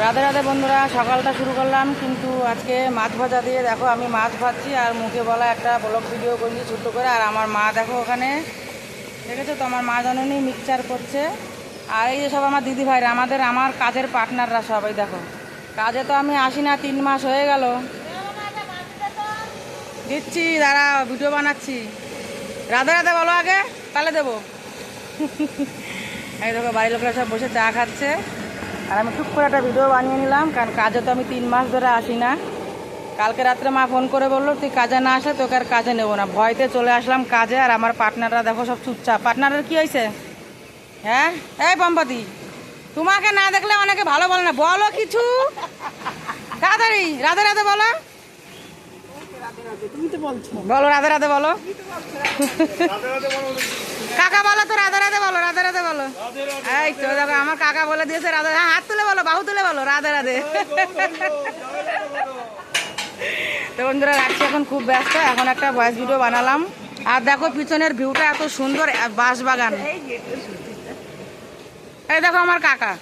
রাধে রাধে বন্ধুরা, সকালটা শুরু করলাম কিন্তু আজকে মাছ ভাজা দিয়ে। দেখো আমি মাছ ভাজছি আর মুখে বলা একটা ব্লগ ভিডিও করছি ছোট্ট করে। আর আমার মা দেখো ওখানে দেখেছো তো, আমার মা জননী মিক্সচার করছে। আর এই যে সব আমার দিদি ভাইরা, আমার কাজের পার্টনাররা সবাই দেখো। কাজে তো আমি আসি না, 3 মাস হয়ে গেল। দিচ্ছি, দাঁড়া ভিডিও বানাচ্ছি। রাধে রাধে বলো আগে, তাহলে দেবো। এই দেখো বাড়ির লোকেরা সব বসে চা খাচ্ছে আর আমি টুক করে একটা ভিডিও বানিয়ে নিলাম, কারণ কাজে তো আমি 3 মাস ধরে আসি না। কালকে রাত্রে মা ফোন করে বললো তুই কাজে না আসলে তোকে আর কাজে নেবো না। ভয়তে চলে আসলাম কাজে। আর আমার পার্টনাররা দেখো সব চুপচাপ। পার্টনারের কি হয়েছে? হ্যাঁ এই পম্পতি, তোমাকে না দেখলে অনেকে ভালো বলে না, বলো কিছু তাড়াতাড়ি। রাধে রাধে বলো, বলো রাধে রাধে বলো। কাকা বলো তো, রাধে রাধে বলো, রাধে রাধে বলো। এই তো দেখো আমার কাকা বলে দিয়েছে রাধে। হ্যাঁ হাত তুলে বলো, বাহু তুলে বলো রাধে রাধে। তো বন্ধুরা রাখছি, এখন খুব ব্যস্ত। এখন একটা ভয়েস ভিডিও বানালাম। আর দেখো পিছনের ভিউটা এত সুন্দর, বাঁশবাগান। এই দেখো আমার কাকা।